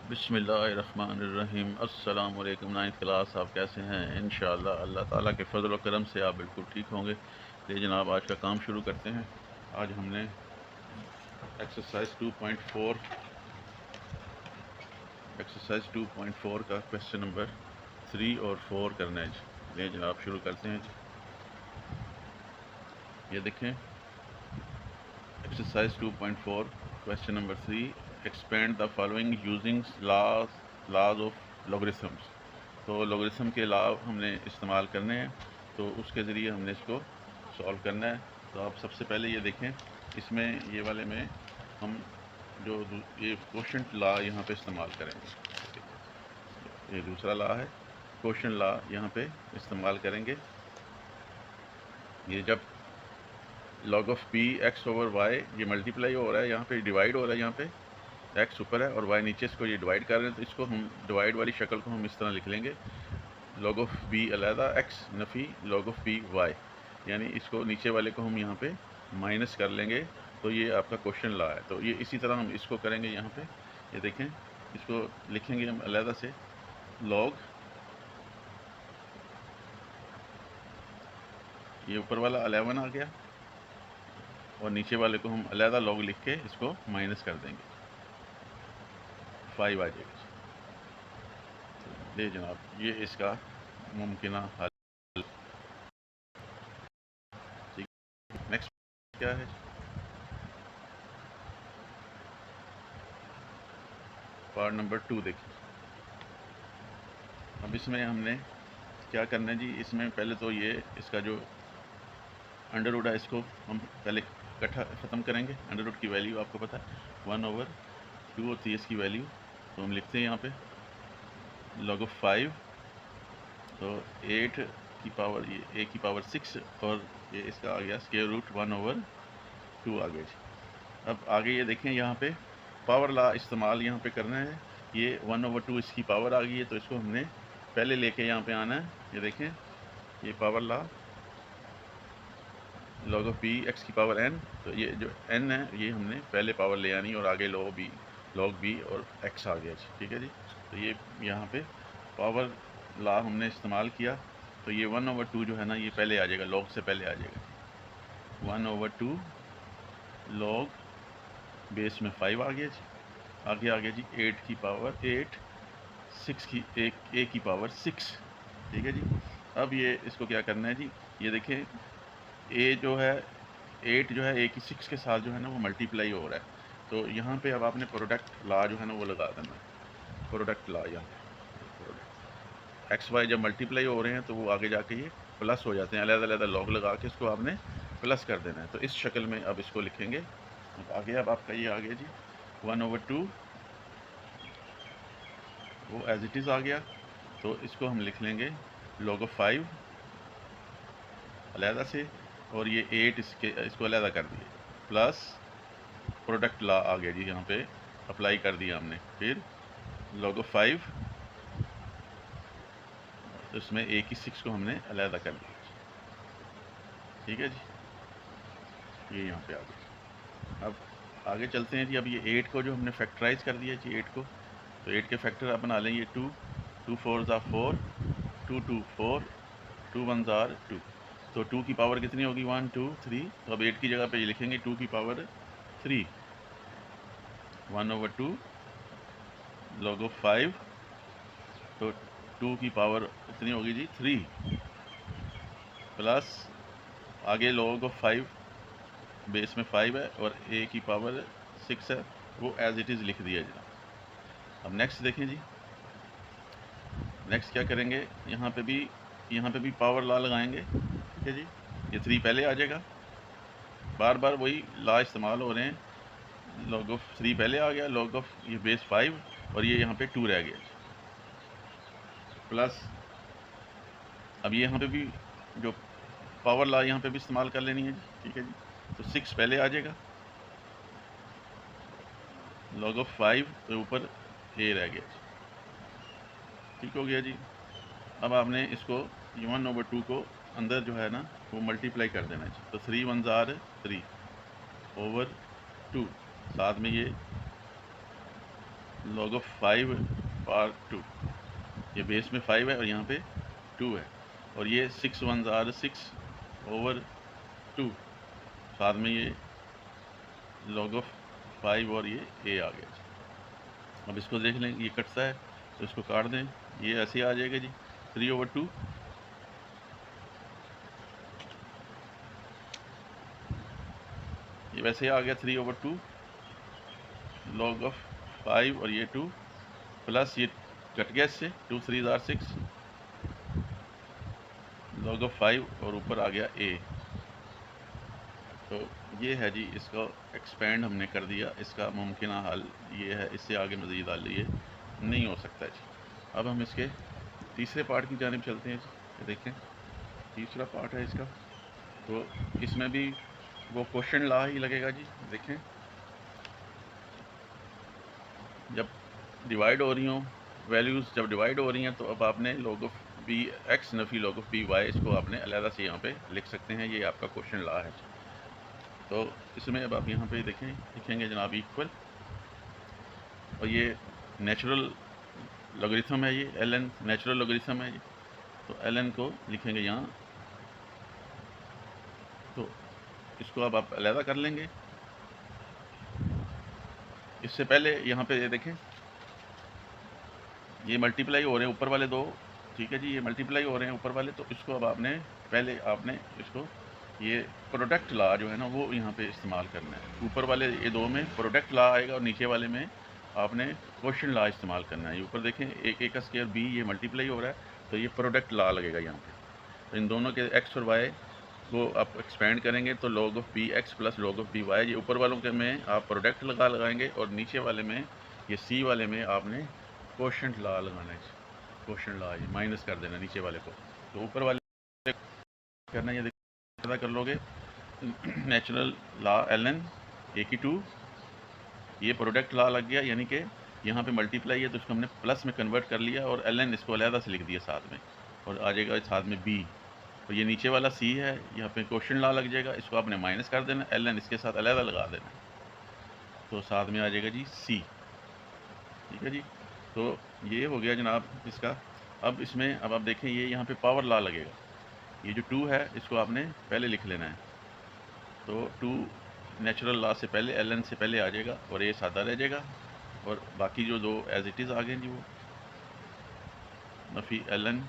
बिस्मिल्लाहिर्रहमानिर्रहीम। अस्सलाम वालेकुम। 9th क्लास, आप कैसे हैं? इंशाअल्लाह अल्लाह ताला के फ़ज़ल व करम से आप बिल्कुल ठीक होंगे। ले जनाब, आज का काम शुरू करते हैं। आज हमने एक्सरसाइज 2.4 का क्वेश्चन नंबर 3 और 4 करना है जी। ले जनाब, शुरू करते हैं जी। ये देखें, exercise 2.4 question number 3, expand the following using laws of logarithms. तो लॉगरिथम के लॉ हमने इस्तेमाल करने हैं, तो उसके ज़रिए हमने इसको सॉल्व करना है। तो आप सबसे पहले ये देखें, इसमें ये वाले में हम जो ये कोशेंट लॉ यहाँ पे इस्तेमाल करेंगे। ये दूसरा लॉ है, कोशेंट लॉ यहाँ पे इस्तेमाल करेंगे। ये जब log of P X over Y ये मल्टीप्लाई हो रहा है, यहाँ पे डिवाइड हो रहा है, यहाँ पे एक्स ऊपर है और वाई नीचे, इसको ये डिवाइड कर रहे हैं, तो इसको हम डिवाइड वाली शक्ल को हम इस तरह लिख लेंगे, लॉग ऑफ बी अलहदा एक्स नफ़ी लॉग ऑफ बी वाई, यानी इसको नीचे वाले को हम यहाँ पे माइनस कर लेंगे। तो ये आपका क्वेश्चन लॉ है। तो ये इसी तरह हम इसको करेंगे। यहाँ पे ये देखें, इसको लिखेंगे हम अलहदा से, लॉग, ये ऊपर वाला 11 आ गया और नीचे वाले को हम अलहदा लॉग लिख के इसको माइनस कर देंगे, 5 आ जाएगा। ले जनाब, ये इसका मुमकिन हल। ठीक, नेक्स्ट क्या है? पार्ट नंबर 2 देखिए। अब इसमें हमने क्या करना है जी, इसमें पहले तो ये इसका जो अंडर रूट है, इसको हम पहले इकट्ठा ख़त्म करेंगे। अंडर रूट की वैल्यू आपको पता है 1/2 होती है इसकी वैल्यू। तो हम लिखते हैं यहाँ पे लॉग ऑफ 5, तो 8 की पावर, ये a की पावर 6 और ये इसका आ गया स्क्वायर रूट 1/2 आ गया जी। अब आगे ये देखें, यहाँ पे पावर लॉ इस्तेमाल यहाँ पे करना है। ये 1/2 इसकी पावर आ गई है, तो इसको हमने पहले लेके यहाँ पे आना है। ये देखें, ये power law log of B X की पावर n, तो ये जो n है ये हमने पहले पावर ले आनी और आगे लॉग बी और x आ गया जी। ठीक है जी। तो ये यहाँ पे पावर लॉ हमने इस्तेमाल किया, तो ये 1/2 जो है ना, ये पहले आ जाएगा, लॉग से पहले आ जाएगा। 1/2 लॉग बेस में 5 आ गया जी। आगे आ गया जी 8 की पावर 8, 6 की a की पावर 6। ठीक है जी। अब ये इसको क्या करना है जी, ये देखें, a जो है 8 जो है a की 6 के साथ जो है ना वो मल्टीप्लाई हो रहा है। तो यहाँ पे अब आपने प्रोडक्ट लॉ जो है ना वो लगा देना है। प्रोडक्ट लॉ, यहाँ एक्स वाई जब मल्टीप्लाई हो रहे हैं तो वो आगे जाके ये प्लस हो जाते हैं। अलग-अलग लॉग लगा के इसको आपने प्लस कर देना है। तो इस शक्ल में अब इसको लिखेंगे। आगे अब आपका ये आ गया जी 1/2, वो एज इट इज़ आ गया। तो इसको हम लिख लेंगे लॉग ऑफ 5 अलहदा से, और ये 8 इसको अलहदा कर दिए, प्लस प्रोडक्ट लॉ आ गया जी, यहाँ पे अप्लाई कर दिया हमने। फिर लॉग ऑफ 5, तो इसमें a की 6 को हमने अलहदा कर दिया। ठीक है जी, ये यहाँ पे आ गया। अब आगे चलते हैं जी। अब ये 8 को जो हमने फैक्टराइज कर दिया जी 8 को, तो 8 के फैक्टर आप बना लेंगे 2, 2 4 4, 2 2 4, 2 1 2। तो 2 की पावर कितनी होगी? 1 2 3। तो अब 8 की जगह पे ये लिखेंगे 2 की पावर 3, 1/2 लॉग ऑफ 5, तो 2 की पावर कितनी होगी जी 3, प्लस आगे लॉग ऑफ 5 बेस में 5 है और a की पावर 6 है, वो एज इट इज़ लिख दिया जनाब। अब नेक्स्ट देखें जी, नेक्स्ट क्या करेंगे, यहाँ पे भी पावर लॉ लगाएंगे। ठीक है जी। ये 3 पहले आ जाएगा, बार बार वही लॉ इस्तेमाल हो रहे हैं। लॉग ऑफ 3 पहले आ गया, लॉग ऑफ ये बेस 5 और ये यहाँ पे 2 रह गया, प्लस अब ये यहाँ पे भी जो पावर लॉ यहाँ पे भी इस्तेमाल कर लेनी है जी। ठीक है जी। तो 6 पहले आ जाएगा, लॉग ऑफ 5 तो ऊपर a रह गया जी। ठीक हो गया जी। अब आपने इसको 1/2 को अंदर जो है ना वो मल्टीप्लाई कर देना चाहिए। तो 3 1 3 ओवर 2, साथ में ये log ऑफ 5 पावर 2, ये बेस में 5 है और यहाँ पे 2 है, और ये 6 1s are 6/2, साथ में ये log ऑफ 5 और ये a आ गया। अब इसको देख लें, ये कटता है तो इसको काट दें, ये ऐसे आ जाएगा जी 3/2, ये वैसे आ गया 3/2 log ऑफ 5 और ये 2 प्लस ये कट गया इससे 2 3s are 6 log ऑफ 5 और ऊपर आ गया a। तो ये है जी, इसको एक्सपेंड हमने कर दिया, इसका मुमकिन हल ये है, इससे आगे मज़ीद हल ये नहीं हो सकता जी। अब हम इसके तीसरे पार्ट की जानिब चलते हैं जी। देखें तीसरा पार्ट है इसका, तो इसमें भी वो क्वेश्चन ला ही लगेगा जी। देखें जब डिवाइड हो रही हों वैल्यूज़, जब डिवाइड हो रही हैं तो अब आपने log ऑफ बी एक्स नफ़ी log ऑफ बी वाई, इसको आपने अलहदा से यहाँ पे लिख सकते हैं, ये आपका क्वेश्चन ला है। तो इसमें अब आप यहाँ पे देखें, लिखेंगे जनाब इक्वल, और ये नेचुरल लॉगरिथम है, ये ln नेचुरल लॉगरिथम है ये, तो ln को लिखेंगे यहाँ, तो इसको अब आप अलहदा कर लेंगे। इससे पहले यहाँ पे ये देखें, ये मल्टीप्लाई हो रहे हैं ऊपर वाले दो, ठीक है जी, ये मल्टीप्लाई हो रहे हैं ऊपर वाले, तो इसको अब आपने पहले आपने इसको ये प्रोडक्ट ला जो है ना वो यहाँ पे इस्तेमाल करना है। ऊपर वाले ये दो में प्रोडक्ट ला आएगा और नीचे वाले में आपने क्वेश्चन ला इस्तेमाल करना है। ये ऊपर देखें a का स्क्वायर b, ये मल्टीप्लाई हो रहा है तो ये प्रोडक्ट ला लगेगा यहाँ पे। तो इन दोनों के x और y को आप एक्सपेंड करेंगे तो log of B X plus log of B Y, ये ऊपर वालों के में आप प्रोडक्ट लगाएंगे और नीचे वाले में ये c वाले में आपने क्वेश्चन ला लगाना है। क्वेश्चन ला ये माइनस कर देना नीचे वाले को, तो ऊपर वाले करना, ये पता कर लोगे नेचुरल ला ln a/2, ये प्रोडक्ट ला लग गया, यानी कि यहाँ पे मल्टीप्लाई है तो इसको हमने प्लस में कन्वर्ट कर लिया और ln इसको अलहदा से लिख दिया साथ में, और आ जाएगा साथ में b, और ये नीचे वाला c है, यहाँ पे क्वेश्चन ला लग जाएगा, इसको आपने माइनस कर देना, ln इसके साथ अलहदा लगा देना, तो साथ में आ जाएगा जी c। ठीक है जी, तो ये हो गया जनाब इसका। अब इसमें अब आप देखें ये यहाँ पे पावर ला लगेगा, ये जो 2 है इसको आपने पहले लिख लेना है, तो 2 नेचुरल ला से पहले ln से पहले आ जाएगा और ये सादा रह जाएगा, और बाकी जो दो एज इट इज़ आ गए जी वो नफ़ी ln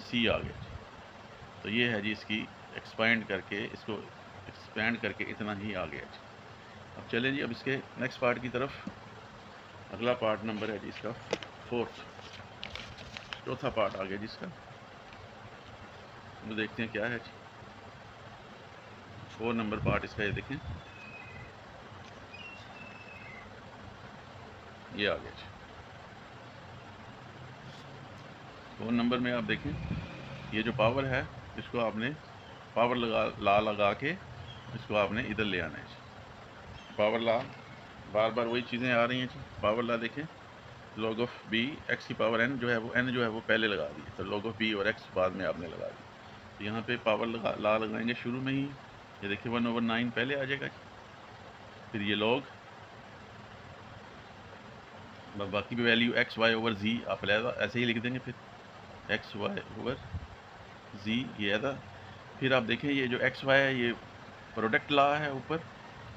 c आ गया। तो ये है जी इसकी एक्सपेंड करके, इसको एक्सपेंड करके इतना ही आ गया जी। अब चलें जी अब इसके नेक्स्ट पार्ट की तरफ। अगला पार्ट नंबर है जी इसका 4th, चौथा पार्ट आ गया जी इसका, तो देखते हैं क्या है जी। 4 नंबर पार्ट इसका, ये देखें ये आ गया जी। 4 नंबर में आप देखें ये जो पावर है इसको आपने पावर लगा के इसको आपने इधर ले आना है जी। पावर ला, बार बार वही चीज़ें आ रही हैं जी। पावर ला देखें, log ऑफ b x की पावर n जो है वो n जो है वो पहले लगा दी, तो log ऑफ b और x बाद में आपने लगा दी। तो यहाँ पे पावर ला लगाएंगे शुरू में ही, ये देखिए 1/9 पहले आ जाएगा, फिर ये log, बाकी भी value x y over z आप ऐसे ही लिख देंगे, फिर x y ओवर z ये था। फिर आप देखें ये जो x y है ये प्रोडक्ट ला है ऊपर,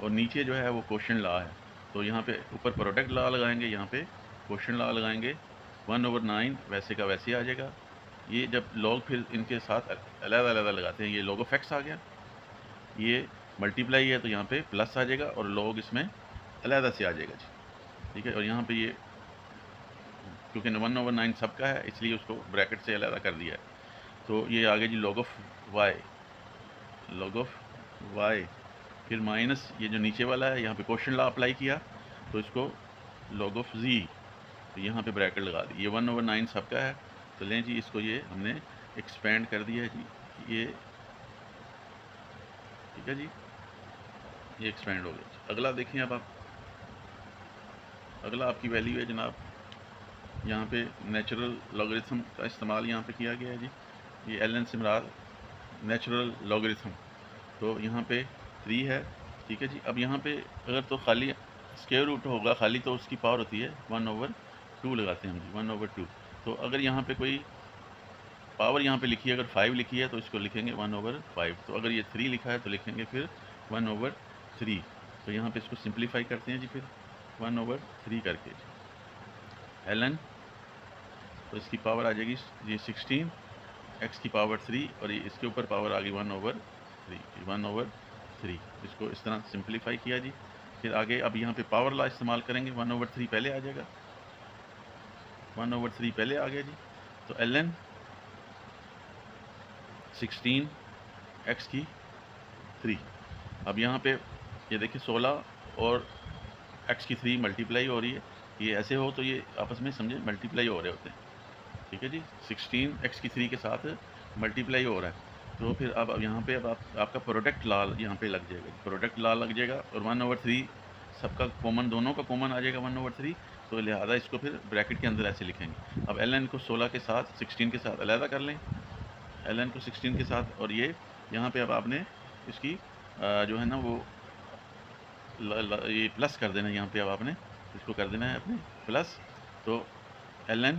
और नीचे जो है वो क्वेश्चन ला है, तो यहाँ पे ऊपर प्रोडक्ट ला लगाएंगे, यहाँ पे क्वेश्चन ला लगाएंगे, 1/9 वैसे का वैसे आ जाएगा। ये जब log फिर इनके साथ अलग लगाते हैं, ये log ऑफ x आ गया, ये मल्टीप्लाई है तो यहाँ पे प्लस आ जाएगा और log इसमें अलहदा से आ जाएगा जी। ठीक है, और यहाँ पे ये क्योंकि 1/9 सबका है इसलिए उसको ब्रैकेट से अलहदा कर दिया है, तो ये आ गया जी log of y, log of y, फिर माइनस ये जो नीचे वाला है यहाँ पे क्वेश्चन ला अप्लाई किया तो इसको log ऑफ z, तो यहाँ पे ब्रैकेट लगा दी, ये 1/9 सबका है, तो लें जी इसको ये हमने एक्सपेंड कर दिया है जी, ये ठीक है जी, ये एक्सपेंड हो गया। अगला देखें अब आप, अगला आपकी वैल्यू है जनाब, यहाँ पे नेचुरल लॉगरिथम का इस्तेमाल यहाँ पे किया गया है जी, ये ln से मुराद नेचुरल लॉगरिथम, तो यहाँ पे 3 है। ठीक है जी, अब यहाँ पे अगर तो खाली स्क्वायर रूट होगा खाली तो उसकी पावर होती है 1/2 लगाते हैं हम जी, 1/2। तो अगर यहाँ पे कोई पावर यहाँ पे लिखी है, अगर 5 लिखी है तो इसको लिखेंगे 1/5। तो अगर ये 3 लिखा है तो लिखेंगे फिर 1/3। तो यहाँ पे इसको सिंप्लीफाई करते हैं जी, फिर 1/3 करके ln, तो इसकी पावर आ जाएगी ये 16 x की पावर 3 और ये इसके ऊपर पावर आ गई 1/3। इसको इस तरह सिंप्लीफाई किया जी। फिर आगे अब यहाँ पे पावर लॉ इस्तेमाल करेंगे, 1/3 पहले आ जाएगा, 1/3 पहले आ गया जी। तो ln 16 x की 3। अब यहाँ पे ये देखिए 16 और x की 3 मल्टीप्लाई हो रही है, ये ऐसे हो तो ये आपस में समझे मल्टीप्लाई हो रहे होते हैं, ठीक है जी। 16 x की 3 के साथ मल्टीप्लाई हो रहा है। तो फिर अब यहाँ पे अब आपका प्रोडक्ट लॉ यहाँ पे लग जाएगा, प्रोडक्ट लॉ लग जाएगा और 1/3 सबका कॉमन, दोनों का कॉमन आ जाएगा 1/3। तो लिहाजा इसको फिर ब्रैकेट के अंदर ऐसे लिखेंगे। अब ln को 16 के साथ 16 के साथ अलहदा कर लें, ln को 16 के साथ, और ये यहाँ पे अब आपने इसकी जो है ना वो ये प्लस कर देना है, यहाँ पे अब आपने इसको कर देना है अपने प्लस। तो ln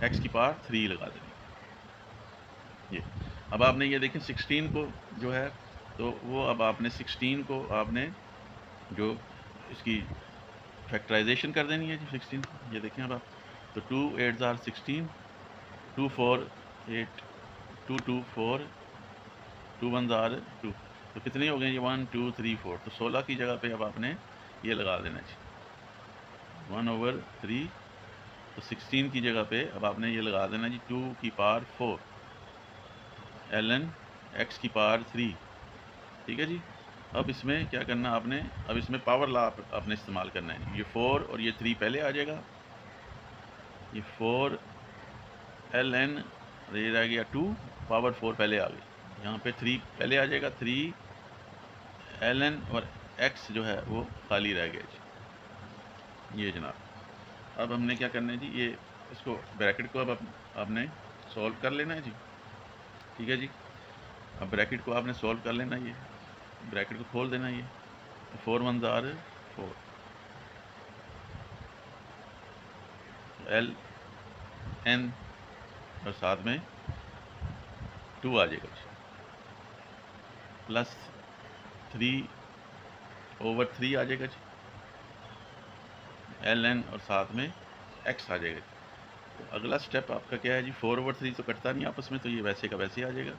x की पावर 3 लगा देनी ये। अब आपने ये देखें 16 को जो है तो वो अब आपने 16 को आपने जो इसकी फैक्टराइजेशन कर देनी है जी 16। ये देखें अब आप, तो 2 8 are 16, 2 4 8, 2 2 4, 2 1 are 2, तो कितने हो गए ये 1 2 3 4। तो 16 की जगह पे अब आपने ये लगा देना जी 1/3। तो 16 की जगह पे अब आपने ये लगा देना जी 2 की पावर 4 ln x की पावर 3, ठीक है जी। अब इसमें क्या करना आपने, अब इसमें पावर लॉ आपने इस्तेमाल करना है। ये 4 और ये 3 पहले आ जाएगा, ये 4 ln, ये रह गया 2 पावर 4 पहले आ गई, यहाँ पे 3 पहले आ जाएगा, 3 ln और x जो है वो खाली रह गया जी। ये जनाब अब हमने क्या करना है जी, ये इसको ब्रैकेट को अब आपने सॉल्व कर लेना है जी, ठीक है जी। अब ब्रैकेट को आपने सॉल्व कर लेना, ये ब्रैकेट को खोल देना, ये 4 1 are 4, ln और साथ में 2 आ जाएगा जी, प्लस 3/3 आ जाएगा जी, ln और साथ में x आ जाएगा। तो अगला स्टेप आपका क्या है जी, 4/3 तो कटता नहीं आपस में, तो ये वैसे का वैसे आ जाएगा।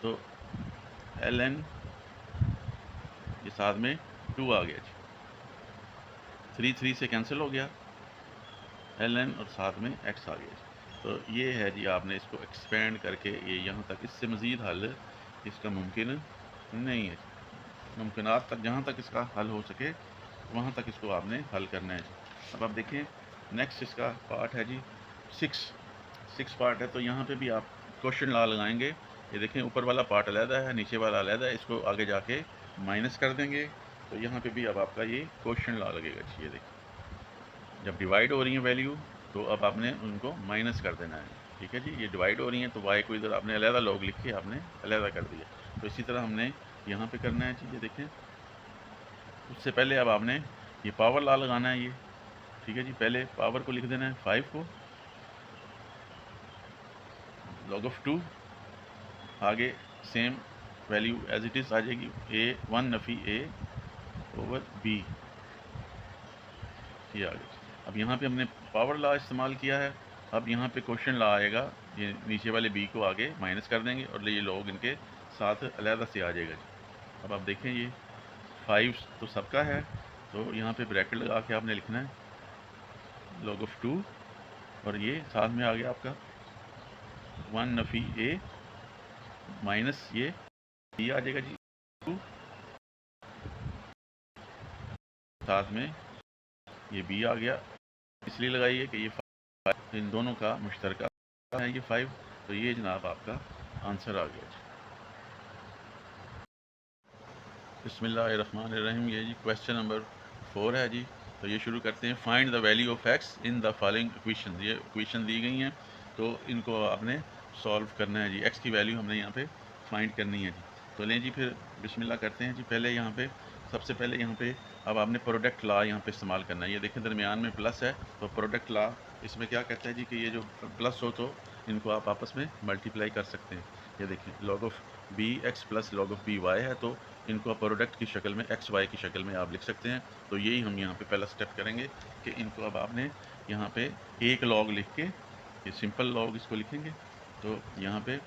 तो ln ये साथ में 2 आ गया जी, 3 3 से कैंसिल हो गया, ln और साथ में x आ गया जी। तो ये है जी, आपने इसको एक्सपेंड करके ये यहाँ तक, इससे मज़ीद हल इसका मुमकिन नहीं है। मुमकिनात तक जहाँ तक इसका हल हो सके वहाँ तक इसको आपने हल करना है। अब आप देखें नेक्स्ट इसका पार्ट है जी 6 पार्ट है। तो यहाँ पे भी आप क्वेश्चन लॉ लगाएंगे। ये देखें ऊपर वाला पार्ट अलहदा है, नीचे वाला अलहदा है, इसको आगे जाके माइनस कर देंगे। तो यहाँ पे भी अब आपका ये क्वेश्चन लॉ लगेगा जी। ये देखिए जब डिवाइड हो रही हैं वैल्यू तो अब आपने उनको माइनस कर देना है, ठीक है जी। ये डिवाइड हो रही हैं तो वाई को इधर आपने अलहदा लॉग लिख के आपने अलहदा कर दिया। तो इसी तरह हमने यहाँ पे करना है जी। ये देखें उससे पहले अब आपने ये पावर लॉ लगाना है ये, ठीक है जी। पहले पावर को लिख देना है 5 को, log of 2, आगे same value as it is आ जाएगी, a 1 नफ़ी a/b, ये आ गया। अब यहाँ पे हमने पावर लॉ इस्तेमाल किया है। अब यहाँ पे क्वेश्चन लॉ आएगा, ये नीचे वाले b को आगे माइनस कर देंगे और ये लॉग इनके साथ अलहदा से आ जाएगा जी। अब आप देखें ये 5 तो सबका है, तो यहाँ पे ब्रैकेट लगा के आपने लिखना है log of 2 और ये साथ में आ गया आपका 1 नफ़ी a माइनस ये b आ जाएगा जी 2, साथ में ये b आ गया। इसलिए लगाइए कि ये 5 इन दोनों का मुश्तरका है ये 5। तो ये जनाब आपका आंसर आ गया जी। बिस्मिल्लाहिर्रहमानिर्रहीम। ये जी क्वेश्चन नंबर 4 है जी। तो ये शुरू करते हैं। Find the value of x in the following equation. ये इक्वेशन दी गई हैं तो इनको आपने सॉल्व करना है जी। x की वैल्यू हमने यहाँ पे फाइंड करनी है जी। तो लें जी फिर बिस्मिल्लाह करते हैं जी। पहले यहाँ पे सबसे पहले यहाँ पे अब आपने प्रोडक्ट लॉ यहाँ पे इस्तेमाल करना है। ये देखें दरमियान में प्लस है, तो प्रोडक्ट लॉ इसमें क्या कहता है जी कि ये जो प्लस हो तो इनको आप आपस में मल्टीप्लाई कर सकते हैं। ये देखें log of B X plus log of B Y है, तो इनको आप प्रोडक्ट की शक्ल में एक्स वाई की शक्ल में आप लिख सकते हैं। तो यही हम यहाँ पे पहला स्टेप करेंगे कि इनको अब आपने यहाँ पे एक लॉग लिख के, ये सिंपल लॉग इसको लिखेंगे। तो यहाँ पे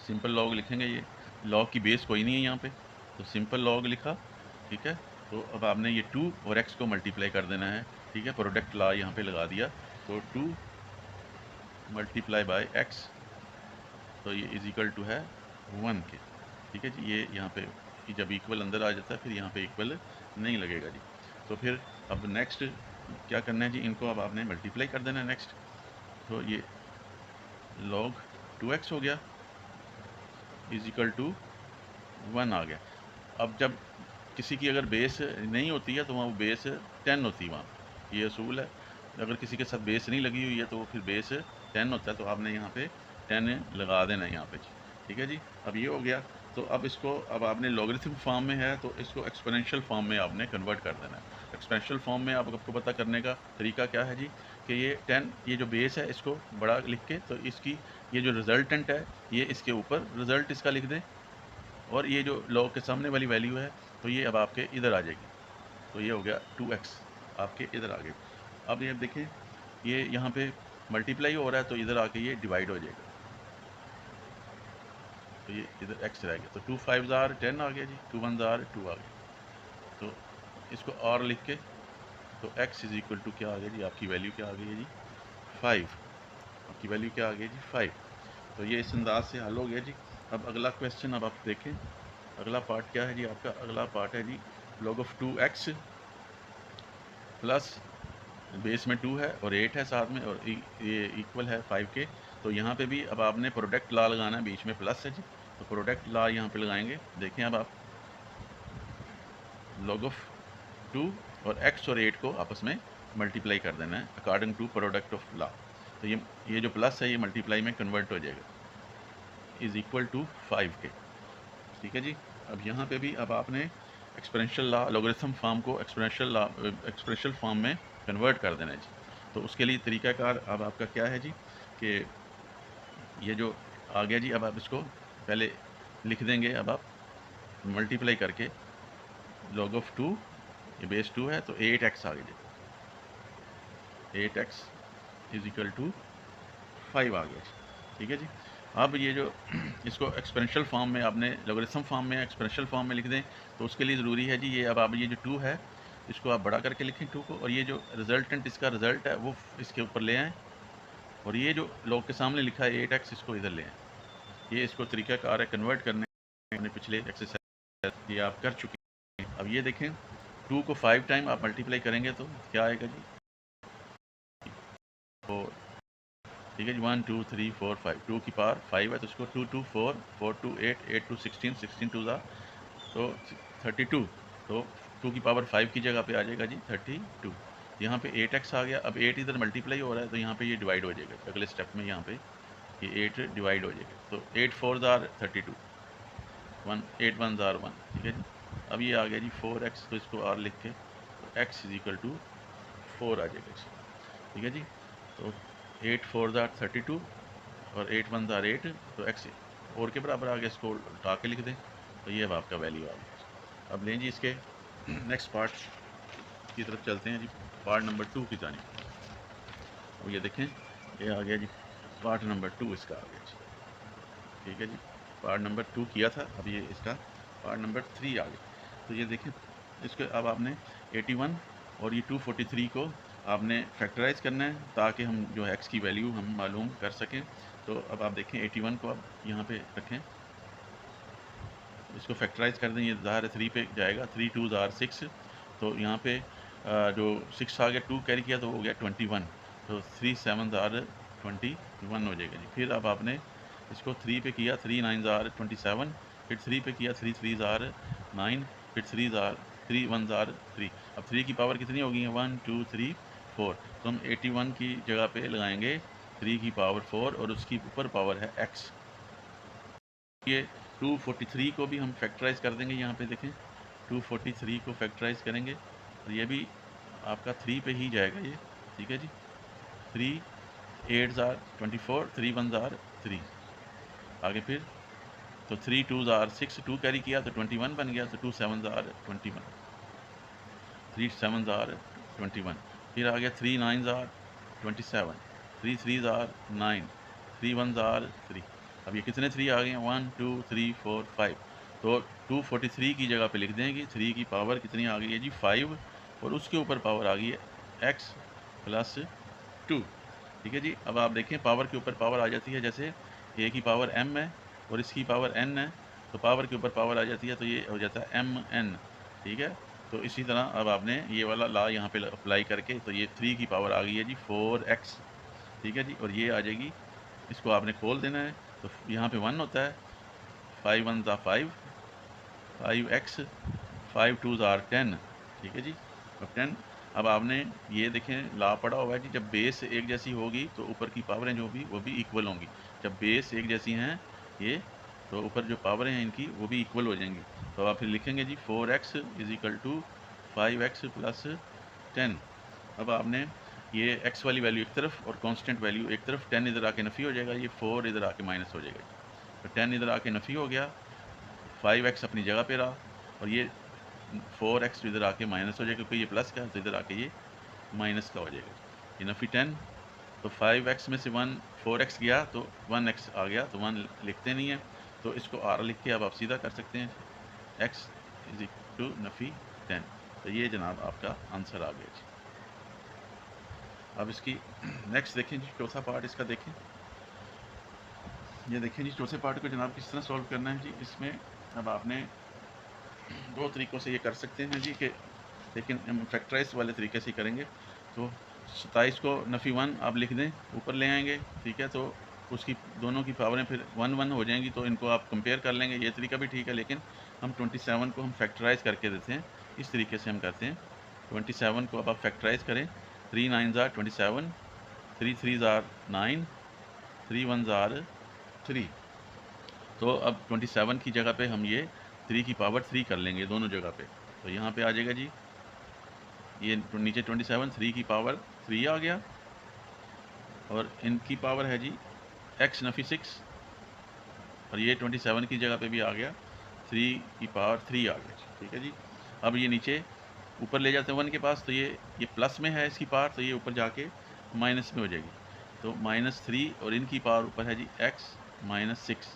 सिंपल लॉग लिखेंगे, ये लॉग की बेस कोई नहीं है यहाँ पे, तो सिंपल लॉग लिखा, ठीक है। तो अब आपने ये 2 और x को मल्टीप्लाई कर देना है, ठीक है। प्रोडक्ट लॉ यहाँ पे लगा दिया, तो 2 मल्टीप्लाई बाय x, तो ये इज इक्वल टू है 1 के, ठीक है जी। ये यहाँ पे जब इक्वल अंदर आ जाता है फिर यहाँ पे इक्वल नहीं लगेगा जी। तो फिर अब नेक्स्ट क्या करना है जी, इनको अब आपने मल्टीप्लाई कर देना है नेक्स्ट। तो ये log 2x हो गया इज इक्वल टू 1 आ गया। अब जब किसी की अगर बेस नहीं होती है तो वहाँ वो बेस 10 होती है, वहाँ ये असूल है। अगर किसी के साथ बेस नहीं लगी हुई है तो फिर बेस 10 होता है, तो आपने यहाँ पे 10 लगा देना है यहाँ पे जी, ठीक है जी। अब ये हो गया, तो अब इसको अब आपने लॉगरिथम फॉर्म में है तो इसको एक्सपोनेंशियल फॉर्म में आपने कन्वर्ट कर देना है। एक्सपोनेंशियल फॉर्म में आपको पता करने का तरीका क्या है जी कि ये 10 ये जो बेस है इसको बड़ा लिख के, तो इसकी ये जो रिजल्टेंट है ये इसके ऊपर रिज़ल्ट इसका लिख दें, और ये जो लॉग के सामने वाली वैल्यू है तो ये अब आपके इधर आ जाएगी। तो ये हो गया 2x आपके इधर आ गए। अब ये देखें ये यहाँ पे मल्टीप्लाई हो रहा है तो इधर आके ये डिवाइड हो जाएगा, तो ये इधर x रह गया। तो 2 5 ज़ार 10 आ गया जी, 2 1 ज़ार 2 आ गया। तो इसको और लिख के, तो x इज़ इक्वल टू क्या आ गया जी, आपकी वैल्यू क्या आ गई है जी 5, आपकी वैल्यू क्या आ गई जी 5। तो ये इस अंदाज से हल हो गया जी। अब अगला क्वेश्चन अब आप देखें, अगला पार्ट क्या है जी आपका, अगला पार्ट है जी log of 2x plus base में 2 है और 8 है साथ में, और ये इक्वल है 5 के। तो यहाँ पे भी अब आपने प्रोडक्ट लॉ लगाना है, बीच में प्लस है जी, तो प्रोडक्ट लॉ यहाँ पे लगाएंगे। देखें अब आप log ऑफ 2 और x और 8 को आपस में मल्टीप्लाई कर देना है according to product of law. तो ये जो प्लस है ये मल्टीप्लाई में कन्वर्ट हो जाएगा, इज़ इक्वल टू 5 के, ठीक है जी। अब यहाँ पे भी अब आपने एक्सपोनेंशियल लॉ लॉगरिथम फॉर्म को एक्सपोनेंशियल फॉर्म में कन्वर्ट कर देना है जी। तो उसके लिए तरीकाकार अब आपका क्या है जी कि ये जो आ गया जी, अब आप इसको पहले लिख देंगे, अब आप मल्टीप्लाई करके log ऑफ 2, ये बेस 2 है तो 8x आ गया जी, 8x इज इक्वल टू 5 आ गया जी, ठीक है जी। अब ये जो इसको एक्सपोनेंशियल फॉर्म में आपने लॉगरिथम फॉर्म में एक्सपोनेंशियल फॉर्म में लिख दें, तो उसके लिए ज़रूरी है जी ये अब आप ये जो 2 है इसको आप बड़ा करके लिखें 2 को, और ये जो रिजल्टेंट इसका रिज़ल्ट है वो इसके ऊपर ले आएँ, और ये जो लॉग के सामने लिखा है 8x इसको इधर ले आएँ। ये इसको तरीक़ाकार है कन्वर्ट करने, अपने पिछले एक्सरसाइज ये आप कर चुके हैं। अब ये देखें 2 को 5 टाइम आप मल्टीप्लाई करेंगे तो क्या आएगा जी, तो ठीक है जी 1 2 3 4 5, 2 की पावर 5 है तो इसको 2 2 4 4 2 8 8 2 16 16 2 ज़ा तो 32, तो 2 की पावर 5 की जगह पे आ जाएगा जी 32। यहाँ पे 8x आ गया। अब 8 इधर मल्टीप्लाई हो रहा है तो यहाँ पे ये डिवाइड हो जाएगा, अगले स्टेप में यहाँ पे ये 8 डिवाइड हो जाएगा, तो 8 4 ज़ार 32, 1 8 1 ज़ार 1, ठीक है जी। अब ये आ गया जी 4x, तो इसको और लिख के तो x इज इक्वल टू 4 आ जाएगा जी, ठीक है जी। तो 8 4 ज़ार 32 और 8 1 ज़ार 8, तो x और के बराबर आ गया, इसको उठा के लिख दें तो ये अब आपका वैल्यू आ गया। अब लें जी इसके नेक्स्ट पार्ट की तरफ चलते हैं जी, पार्ट नंबर 2 की जानिब। और ये देखें ये आ गया जी पार्ट नंबर 2 इसका आ गया जी, ठीक है जी। पार्ट नंबर 2 किया था, अब ये इसका पार्ट नंबर 3 आ गया। तो ये देखें इसके अब आपने 81 और ये 243 को आपने फैक्टराइज़ करना है ताकि हम जो x की वैल्यू हम मालूम कर सकें। तो अब आप देखें 81 को अब यहाँ पे रखें, इसको फैक्टराइज़ कर दें, ये ज़ाहिर 3 पे जाएगा, 3 2 ज़ार 6, तो यहाँ पे जो 6 आ गया 2 कैरी किया तो हो गया 21, तो 3 7 ज़ार 21 हो जाएगा जी। फिर अब आपने इसको 3 पे किया, 3 9 ज़ार 27, फिर 3 पे किया, 3 3 ज़ार 9, फिर 3 1 ज़ार 3। अब 3 की पावर कितनी होगी है 1 2 3 4, तो हम 81 की जगह पे लगाएंगे 3 की पावर 4 और उसकी ऊपर पावर है x। ये 243 को भी हम फैक्टराइज़ कर देंगे, यहाँ पे देखें 243 को फैक्टराइज करेंगे और ये भी आपका 3 पे ही जाएगा ये, ठीक है जी। 3 8 आर 24, 3 1 आर 3। आगे फिर तो 3 2 आर 6, 2 कैरी किया तो 21 बन गया, तो 2 7 आर 21, 3 7 आर 21। फिर आ गया 3 9 आर 27, 3 3 आर 9, 3 1 आर 3। अब ये कितने 3 आ गए हैं, 1 2 3 4 5। तो 243 की जगह पे लिख देंगे 3 की पावर कितनी आ गई है जी 5, और उसके ऊपर पावर आ गई है x प्लस 2, ठीक है जी। अब आप देखें पावर के ऊपर पावर आ जाती है, जैसे a की पावर m है और इसकी पावर n है, तो पावर के ऊपर पावर आ जाती है तो ये हो जाता है mn, ठीक है। तो इसी तरह अब आपने ये वाला ला यहाँ पे अप्लाई करके, तो ये 3 की पावर आ गई है जी 4x, ठीक है जी। और ये आ जाएगी, इसको आपने खोल देना है, तो यहाँ पे 1 होता है, 5 1 ज़ा 5, 5x, 5 2 ज़ा 10, ठीक है जी। अब 10, अब आपने ये देखें ला पड़ा हुआ है जी, जब बेस एक जैसी होगी तो ऊपर की पावरें जो भी वो भी इक्वल होंगी। जब बेस एक जैसी हैं ये, तो ऊपर जो पावरें हैं इनकी वो भी इक्वल हो जाएंगी। तो आप फिर लिखेंगे जी 4x is equal to 5x plus 10। अब आपने ये x वाली वैल्यू एक तरफ और कांस्टेंट वैल्यू एक तरफ, 10 इधर आके नफ़ी हो जाएगा, ये 4 इधर आके माइनस हो जाएगा। तो 10 इधर आके नफ़ी हो गया, 5x अपनी जगह पे रहा, और ये 4x इधर आके माइनस हो जाएगा क्योंकि ये प्लस का है, तो इधर आके ये माइनस का हो जाएगा। ये नफ़ी 10, तो 5x में से 4x गया तो 1x आ गया, तो 1 लिखते नहीं है, तो इसको r लिख के अब आप सीधा कर सकते हैं, x इज इक्वल टू नफ़ी 10। तो ये जनाब आपका आंसर आ गया जी। अब इसकी नेक्स्ट देखें जी, चौथा पार्ट इसका देखें। ये देखें जी चौथे पार्ट को जनाब किस तरह सॉल्व करना है जी। इसमें अब आपने दो तरीक़ों से ये कर सकते हैं जी, कि लेकिन हम फैक्टराइज वाले तरीके से करेंगे। तो 27 को नफ़ी 1 आप लिख दें, ऊपर ले आएंगे, ठीक है। तो उसकी दोनों की पावरें फिर 1 1 हो जाएंगी, तो इनको आप कंपेयर कर लेंगे, ये तरीका भी ठीक है। लेकिन हम 27 को हम फैक्टराइज करके देते हैं, इस तरीके से हम करते हैं। 27 को अब आप फैक्टराइज करें, 3 9 आर 27, 3 3 आर 9, 3 1 आर 3। तो अब 27 की जगह पे हम ये 3 की पावर 3 कर लेंगे दोनों जगह पे। तो यहाँ पे आ जाएगा जी, ये नीचे 27, 3 की पावर 3 आ गया, और इनकी पावर है जी x नफ़ी 6, और ये 27 की जगह पे भी आ गया, 3 की पावर 3 आ गया, ठीक है जी। अब ये नीचे ऊपर ले जाते हैं 1 के पास, तो ये प्लस में है इसकी पावर, तो ये ऊपर जाके माइनस में हो जाएगी, तो -3, और इनकी पावर ऊपर है जी x -6,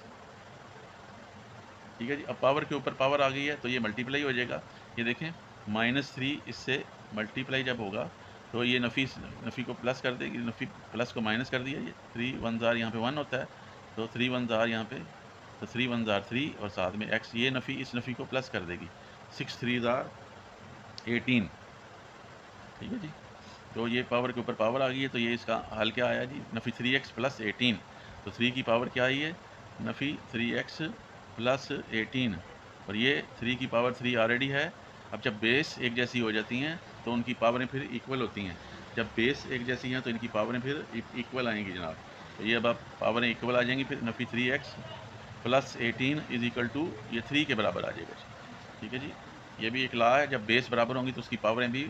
ठीक है जी। अब पावर के ऊपर पावर आ गई है, तो ये मल्टीप्लाई हो जाएगा। ये देखें -3 इससे मल्टीप्लाई जब होगा तो ये नफ़ी को प्लस कर देगी, नफ़ी प्लस को माइनस कर दिया, ये 3 1 ज़ार यहाँ पे 1 होता है, तो 3 1 ज़ार यहाँ पे, तो 3 1 ज़ार 3, और साथ में x, ये नफ़ी इस नफ़ी को प्लस कर देगी, 6 3 ज़ार 18, ठीक है जी। तो ये पावर के ऊपर पावर आ गई है, तो ये इसका हल क्या आया जी, नफ़ी 3x प्लस 18। तो 3 की पावर क्या आई है, नफ़ी 3x प्लस 18, और ये 3 की पावर 3 ऑलरेडी है। अब जब बेस एक जैसी हो जाती हैं तो उनकी पावरें फिर इक्वल होती हैं। जब बेस एक जैसी हैं तो इनकी पावरें फिर इक्वल आएंगी जनाब। तो ये अब आप पावरें इक्वल आ जाएंगी, फिर नफ़ी 3x plus 18 is equal to ये 3 के बराबर आ जाएगा, ठीक है जी। ये भी एक लॉ है, जब बेस बराबर होंगी तो उसकी पावरें भी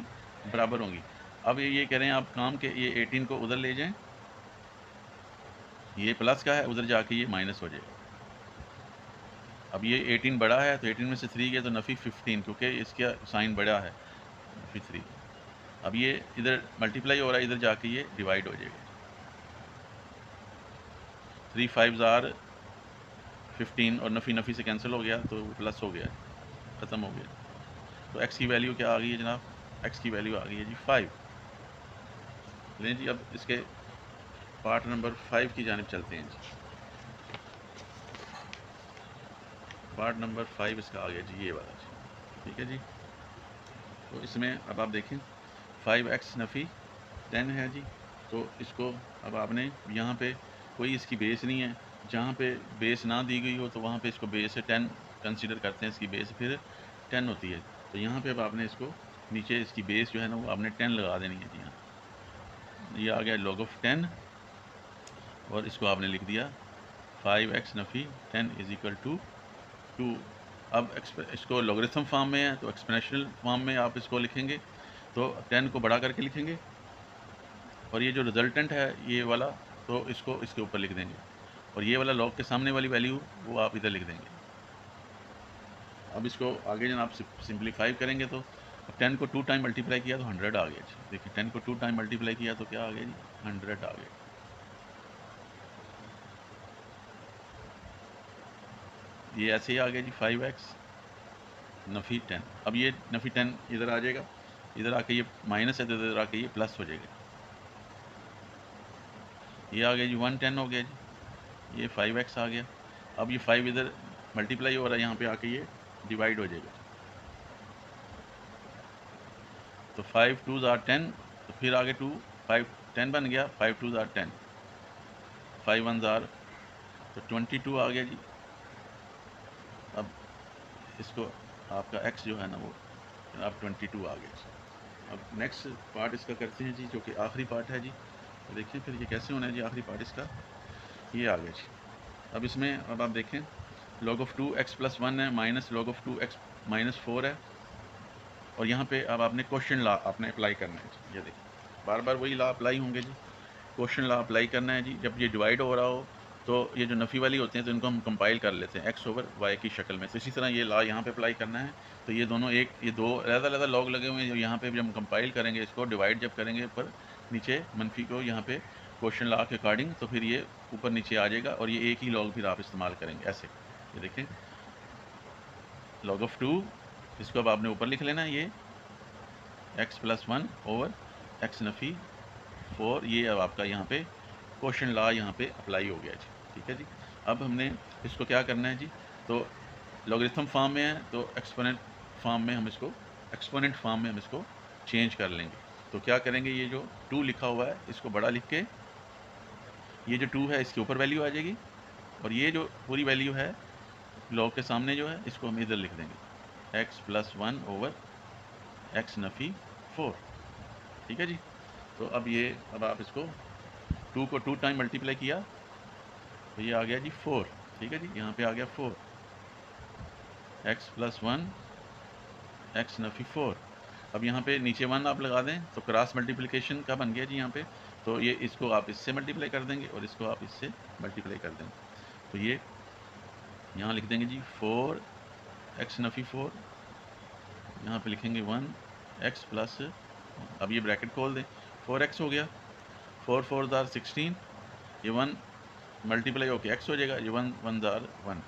बराबर होंगी। अब ये कह रहे हैं आप काम के ये 18 को उधर ले जाएं, ये प्लस का है, उधर जाके ये माइनस हो जाएगा। अब ये 18 बड़ा है, तो 18 में से 3 गया तो नफ़ी 15, क्योंकि इसका साइन बड़ा है, नफ़ी 3। अब ये इधर मल्टीप्लाई हो रहा है, इधर जाके ये डिवाइड हो जाएगा, 3 5 ज़ार 15, और नफ़ी नफ़ी से कैंसिल हो गया तो प्लस हो गया, ख़त्म हो गया। तो x की वैल्यू क्या आ गई है जनाब, x की वैल्यू आ गई है जी 5। लें जी, अब इसके पार्ट नंबर 5 की जानिब चलते हैं जी। पार्ट नंबर 5 इसका आ गया जी, ये वाला जी, ठीक है जी। तो इसमें अब आप देखें 5x नफ़ी 10 है जी। तो इसको अब आपने यहाँ पे कोई इसकी बेस नहीं है, जहाँ पे बेस ना दी गई हो तो वहाँ पे इसको बेस 10 कंसीडर करते हैं, इसकी बेस फिर 10 होती है। तो यहाँ पे अब आपने इसको नीचे इसकी बेस जो है ना वो आपने 10 लगा देनी है जी। यहाँ ये आ गया log of 10, और इसको आपने लिख दिया 5x नफ़ी 10 इज इक्वल टू 2 अब इसको लॉगरिथम फॉर्म में है तो एक्सपोनेंशियल फॉर्म में आप इसको लिखेंगे, तो 10 को बड़ा करके लिखेंगे, और ये जो रिजल्टेंट है ये वाला, तो इसको इसके ऊपर लिख देंगे, और ये वाला लॉग के सामने वाली वैल्यू वो आप इधर लिख देंगे। अब इसको आगे जनाब सिंप्लीफाई करेंगे तो 10 को 2 टाइम मल्टीप्लाई किया तो 100 आ गया जी। देखिए 10 को 2 टाइम मल्टीप्लाई किया तो क्या आ गया जी, 100 आ गया। ये ऐसे ही आ गया जी 5x नफ़ी 10। अब ये नफ़ी 10 इधर आ जाएगा, इधर आके ये माइनस है तो इधर आके ये प्लस हो जाएगा। ये आ गया जी 110 हो गया जी, ये 5x आ गया। अब ये 5 इधर मल्टीप्लाई हो रहा है, यहाँ पे आके ये डिवाइड हो जाएगा। तो 5 2 ज़ार 10, तो फिर आगे 2 5 10 बन गया, 5 2 ज़ार 10, 5 1 ज़ार, तो 22 आ गया जी। अब इसको आपका x जो है ना वो अब 22 आ गया। अब नेक्स्ट पार्ट इसका करते हैं जी, जो कि आखिरी पार्ट है जी। तो देखिए फिर ये कैसे होना है जी, आखिरी पार्ट इसका ये आ गया जी। अब इसमें अब आप देखें log of 2x + 1 है माइनस log of 2x - 4 है, और यहाँ पे अब आपने क्वेश्चन लॉ आपने अप्लाई करना है जी। ये देखिए बार बार वही लॉ अप्लाई होंगे जी, क्वेश्चन लॉ अप्लाई करना है जी। जब ये डिवाइड हो रहा हो तो ये जो नफ़ी वाली होते हैं तो इनको हम कंपाइल कर लेते हैं x/y की शक्ल में, तो इसी तरह ये लॉ यहाँ पे अप्लाई करना है। तो ये दोनों ये दो अलग-अलग लॉग लगे हुए हैं, जो यहाँ पे जब हम कंपाइल करेंगे इसको डिवाइड जब करेंगे ऊपर नीचे मनफी को यहाँ पे क्वेश्चन लॉ के अकॉर्डिंग, तो फिर ये ऊपर नीचे आ जाएगा, और ये एक ही लॉग फिर आप इस्तेमाल करेंगे ऐसे। ये देखें log of 2, इसको अब आपने ऊपर लिख लेना है, ये x + 1 ओवर x नफ़ी 4, ये अब आपका यहाँ पे क्वेश्चन लॉ यहाँ पे अप्लाई हो गया जी। ठीक है जी। अब हमने इसको क्या करना है जी, तो लॉगरिथम फॉर्म में है तो एक्सपोनेंट फॉर्म में हम इसको चेंज कर लेंगे। तो क्या करेंगे, ये जो 2 लिखा हुआ है इसको बड़ा लिख के, ये जो 2 है इसके ऊपर वैल्यू आ जाएगी, और ये जो पूरी वैल्यू है लॉग के सामने जो है इसको हम इधर लिख देंगे, x + 1 ओवर x नफ़ी 4। ठीक है जी। तो अब आप इसको 2 को 2 टाइम मल्टीप्लाई किया तो ये आ गया जी 4। ठीक है जी, यहाँ पे आ गया 4, x + 1 x नफ़ी 4। अब यहाँ पे नीचे 1 आप लगा दें तो क्रॉस मल्टीप्लिकेशन का बन गया जी यहाँ पे, तो ये इसको आप इससे मल्टीप्लाई कर देंगे और इसको आप इससे मल्टीप्लाई कर देंगे, तो ये यहाँ लिख देंगे जी 4 x नफ़ी 4, यहाँ पे लिखेंगे 1 x प्लस, अब ये ब्रैकेट खोल दें, 4x हो गया, 4 4 ज़ार 16, ये 1 मल्टीप्लाई होके x हो जाएगा, ये 1 1 ज़ार 1।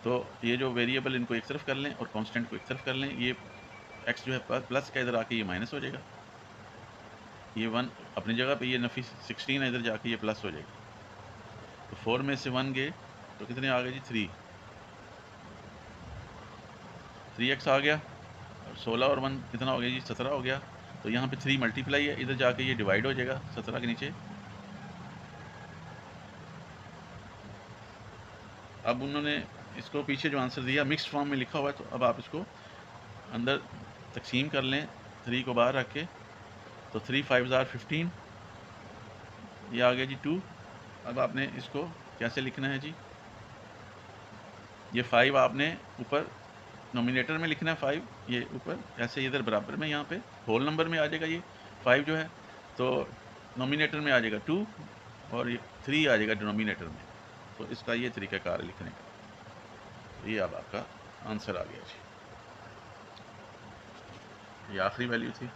तो ये जो वेरिएबल इनको एक तरफ कर लें और कांस्टेंट को एक तरफ कर लें, ये x जो है प्लस का इधर आके ये माइनस हो जाएगा, ये 1 अपनी जगह पे, ये नफ़ी 16 है इधर जाके ये प्लस हो जाएगा। तो 4 में से 1 गए तो कितने आ गए जी 3x आ गया, 16 और 1 कितना हो गया जी 17 हो गया। तो यहाँ पे 3 मल्टीप्लाई है, इधर जाके ये डिवाइड हो जाएगा 17 के नीचे। अब उन्होंने इसको पीछे जो आंसर दिया मिक्स्ड फॉर्म में लिखा हुआ है, तो अब आप इसको अंदर तकसीम कर लें 3 को बाहर रख के, तो 3 5 ज़ार 15, ये आ गया जी 2। अब आपने इसको कैसे लिखना है जी, ये 5 आपने ऊपर नोमिनेटर में लिखना है, 5 ये ऊपर ऐसे इधर बराबर में यहाँ पे होल नंबर में आ जाएगा, ये 5 जो है तो नोमिनेटर में आ जाएगा 2, और ये 3 आ जाएगा डिनोमिनेटर में। तो इसका ये तरीक़ाकार लिखने का, ये अब आपका आंसर आ गया जी। ये आखिरी वैल्यू थी।